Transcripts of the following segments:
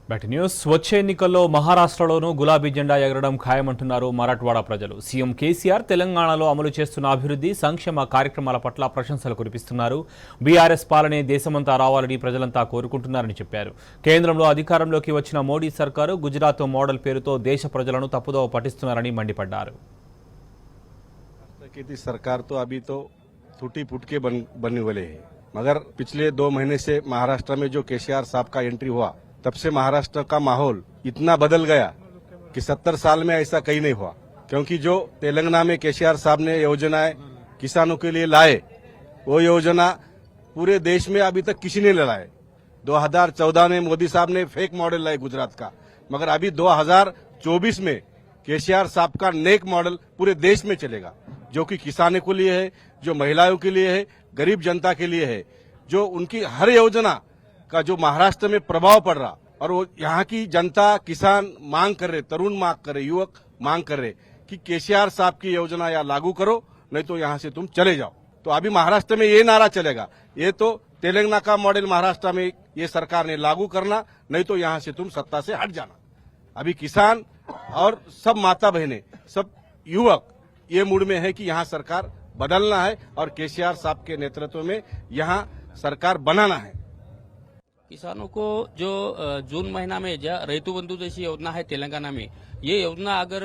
Back news. వచ్చే ఎన్నికల్లో మహారాష్ట్రలోనూ గులాబీ జెండా ఎగరడం ఖాయమంటున్నారు మరాఠ్వాడ ప్రజలు. సీఎం కేసీఆర్ తెలంగాణలో అమలు చేస్తున్న అభివృద్ధి సంక్షేమ కార్యక్రమాల పట్ల ప్రశంసలు కురిపిస్తున్నారు. బీఆర్ఎస్ పాలనే దేశమంతా రావాలని ప్రజలంతా కోరుకుంటున్నారని చెప్పారు. కేంద్రంలో అధికారంలోకి వచ్చిన మోడీ సర్కారు గుజరాత్ మోడల్ పేరుతో దేశ ప్రజలను తప్పుదోవ పట్టిస్తున్నారని మండిపడ్డారు. सरकार तो अभी तो टूटी फूट के बनने वाले हैं, मगर पिछले 2 महीने से महाराष्ट्र में जो केसीआर साहब का एंट्री हुआ तब से महाराष्ट्र का माहौल इतना बदल गया कि 70 साल में ऐसा कहीं नहीं हुआ। क्योंकि जो तेलंगाना में केसीआर साहब ने योजनाएं किसानों के लिए लाए, वो योजना पूरे देश में अभी तक किसी ने लाए। 2014 में मोदी साहब ने फेक मॉडल लाए गुजरात का, मगर अभी 2024 में केसीआर साहब का नेक मॉडल पूरे देश में चलेगा, जो कि किसानों के लिए है, जो महिलाओं के लिए है, गरीब जनता के लिए है। जो उनकी हर योजना का जो महाराष्ट्र में प्रभाव पड़ रहा और वो यहाँ की जनता किसान मांग कर रहे, तरुण मांग कर रहे, युवक मांग कर रहे कि केसीआर साहब की योजना या लागू करो, नहीं तो यहाँ से तुम चले जाओ। तो अभी महाराष्ट्र में ये नारा चलेगा, ये तो तेलंगाना का मॉडल महाराष्ट्र में ये सरकार ने लागू करना, नहीं तो यहाँ से तुम सत्ता से हट जाना। अभी किसान और सब माता बहनें, सब युवक ये मूड में है कि यहाँ सरकार बदलना है और केसीआर साहब के नेतृत्व में यहाँ सरकार बनाना है। किसानों को जो जून महीना में रैतु बंधु जैसी योजना है तेलंगाना में, ये योजना अगर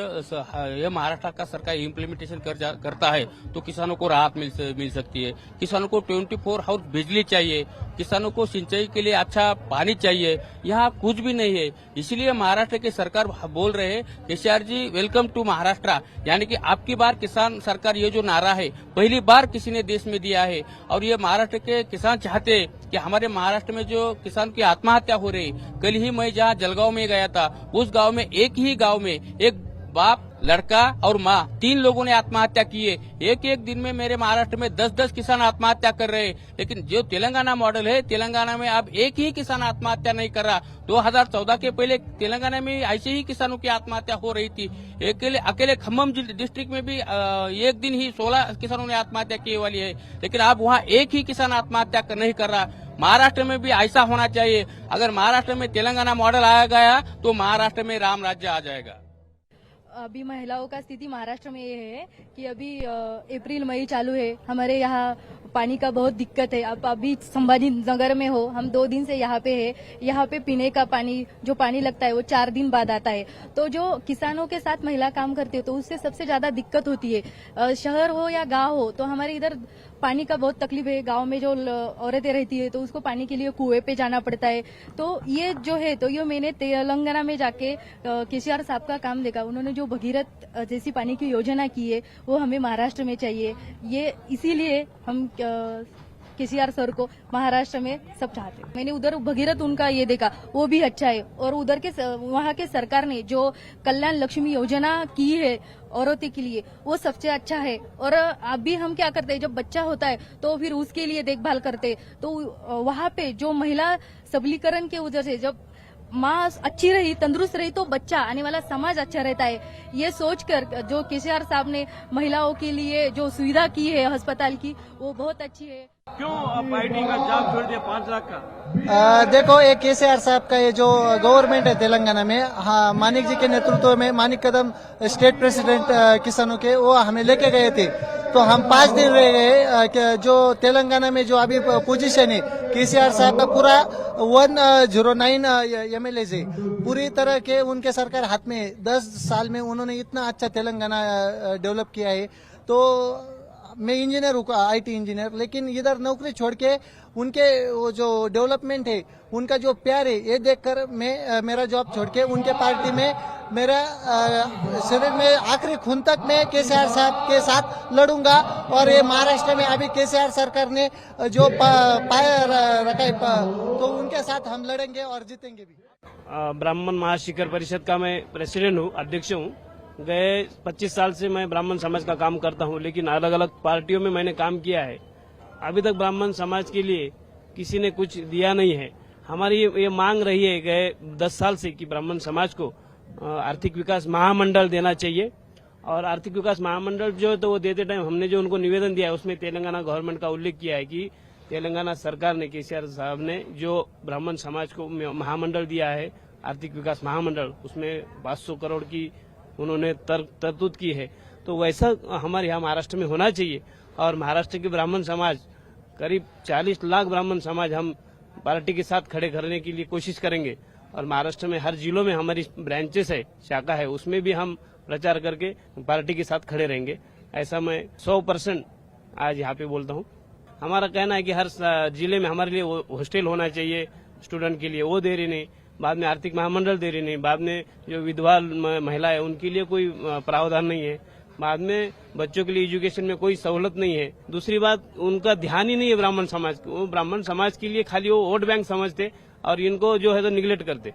ये महाराष्ट्र का सरकार इम्प्लीमेंटेशन करता है तो किसानों को राहत मिल सकती है। किसानों को 24 आवर बिजली चाहिए, किसानों को सिंचाई के लिए अच्छा पानी चाहिए, यहाँ कुछ भी नहीं है। इसलिए महाराष्ट्र की सरकार बोल रहे हैं केसीआर जी वेलकम टू महाराष्ट्र, यानी कि आपकी बार किसान सरकार, ये जो नारा है पहली बार किसी ने देश में दिया है। और ये महाराष्ट्र के किसान चाहते हैं कि हमारे महाराष्ट्र में जो किसान की आत्महत्या हो रही, कल ही मैं जहाँ जलगांव में गया था, उस गांव में एक ही गांव में एक बाप, लड़का और माँ 3 लोगों ने आत्महत्या की है। एक दिन में मेरे महाराष्ट्र में 10-10 किसान आत्महत्या कर रहे हैं। लेकिन जो तेलंगाना मॉडल है, तेलंगाना में अब एक ही किसान आत्महत्या नहीं कर रहा। 2014 के पहले तेलंगाना में ऐसे ही किसानों की आत्महत्या हो रही थी। अकेले खम्मम डिस्ट्रिक्ट में भी एक दिन ही 16 किसानों ने आत्महत्या की वाली है। लेकिन अब वहाँ एक ही किसान आत्महत्या नहीं कर रहा। महाराष्ट्र में भी ऐसा होना चाहिए। अगर महाराष्ट्र में तेलंगाना मॉडल आया गया तो महाराष्ट्र में राम राज्य आ जाएगा। अभी महिलाओं का स्थिति महाराष्ट्र में ये है कि अभी अप्रैल मई चालू है, हमारे यहाँ पानी का बहुत दिक्कत है। अब अभी संभाजी नगर में हो, हम 2 दिन से यहाँ पे है। यहाँ पे पीने का पानी जो पानी लगता है वो 4 दिन बाद आता है। तो जो किसानों के साथ महिला काम करती है तो उससे सबसे ज्यादा दिक्कत होती है। शहर हो या गांव हो, तो हमारे इधर पानी का बहुत तकलीफ है। गांव में जो औरतें रहती है तो उसको पानी के लिए कुएं पे जाना पड़ता है। तो ये जो है, तो ये मैंने तेलंगाना में जाके केसीआर साहब का काम देखा। उन्होंने जो भगीरथ जैसी पानी की योजना की है वो हमें महाराष्ट्र में चाहिए। ये इसीलिए हम केसीआर सर को महाराष्ट्र में सब चाहते हैं। मैंने उधर भगीरथ उनका ये देखा, वो भी अच्छा है। और उधर के वहाँ के सरकार ने जो कल्याण लक्ष्मी योजना की है औरतों के लिए, वो सबसे अच्छा है। और अभी हम क्या करते हैं, जब बच्चा होता है तो फिर उसके लिए देखभाल करते हैं। तो वहाँ पे जो महिला सबलीकरण के वजह से जब माँ अच्छी रही, तंदुरुस्त रही, तो बच्चा, आने वाला समाज अच्छा रहता है। ये सोचकर जो केसीआर साहब ने महिलाओं के लिए जो सुविधा की है अस्पताल की, वो बहुत अच्छी है। क्यों आप आईटी का जॉब छोड़ दिया 5 लाख का? देखो, ये केसीआर साहब का ये जो गवर्नमेंट है तेलंगाना में, हाँ, मानिक जी के नेतृत्व में, मानिक कदम स्टेट प्रेसिडेंट किसानों के, वो हमें लेके गए थे। तो हम 5 दिन रह गए। जो तेलंगाना में जो अभी पोजीशन है, केसीआर साहब का पूरा 109 एमएलए है, पूरी तरह के उनके सरकार हाथ में। 10 साल में उन्होंने इतना अच्छा तेलंगाना डेवलप किया है। तो मैं इंजीनियर हूँ, आईटी इंजीनियर, लेकिन इधर नौकरी छोड़ के उनके वो जो डेवलपमेंट है, उनका जो प्यार है, ये देखकर मैं मेरा जॉब छोड़ के उनके पार्टी में, मेरा शरीर में आखिरी खून तक मैं केसीआर साहब के साथ लड़ूंगा। और ये महाराष्ट्र में अभी केसीआर सरकार ने जो पाया रखा है, तो उनके साथ हम लड़ेंगे और जीतेंगे भी। ब्राह्मण महाशिखर परिषद का मैं प्रेसिडेंट हूँ, अध्यक्ष हूँ। गए 25 साल से मैं ब्राह्मण समाज का काम करता हूँ, लेकिन अलग अलग पार्टियों में मैंने काम किया है। अभी तक ब्राह्मण समाज के लिए किसी ने कुछ दिया नहीं है। हमारी ये मांग रही है गए 10 साल से कि ब्राह्मण समाज को आर्थिक विकास महामंडल देना चाहिए। और आर्थिक विकास महामंडल जो है तो वो देते टाइम हमने जो उनको निवेदन दिया है उसमें तेलंगाना गवर्नमेंट का उल्लेख किया है कि तेलंगाना सरकार ने, केसीआर साहब ने जो ब्राह्मण समाज को महामंडल दिया है आर्थिक विकास महामंडल, उसमें 500 करोड़ की उन्होंने तरतूद की है। तो वैसा हमारे यहाँ महाराष्ट्र में होना चाहिए। और महाराष्ट्र के ब्राह्मण समाज, करीब 40 लाख ब्राह्मण समाज हम पार्टी के साथ खड़े करने के लिए कोशिश करेंगे। और महाराष्ट्र में हर जिलों में हमारी ब्रांचेस है, शाखा है, उसमें भी हम प्रचार करके पार्टी के साथ खड़े रहेंगे। ऐसा मैं 100% आज यहाँ पे बोलता हूँ। हमारा कहना है कि हर जिले में हमारे लिए हॉस्टल होना चाहिए स्टूडेंट के लिए, वो दे रहे नहीं। बाद में आर्थिक महामंडल दे रहे नहीं। बाद में जो विधवा महिला है उनके लिए कोई प्रावधान नहीं है। बाद में बच्चों के लिए एजुकेशन में कोई सहूलत नहीं है। दूसरी बात, उनका ध्यान ही नहीं है ब्राह्मण समाज को। वो ब्राह्मण समाज के लिए खाली वो वोट बैंक समझते और इनको जो है तो निगलेक्ट करते।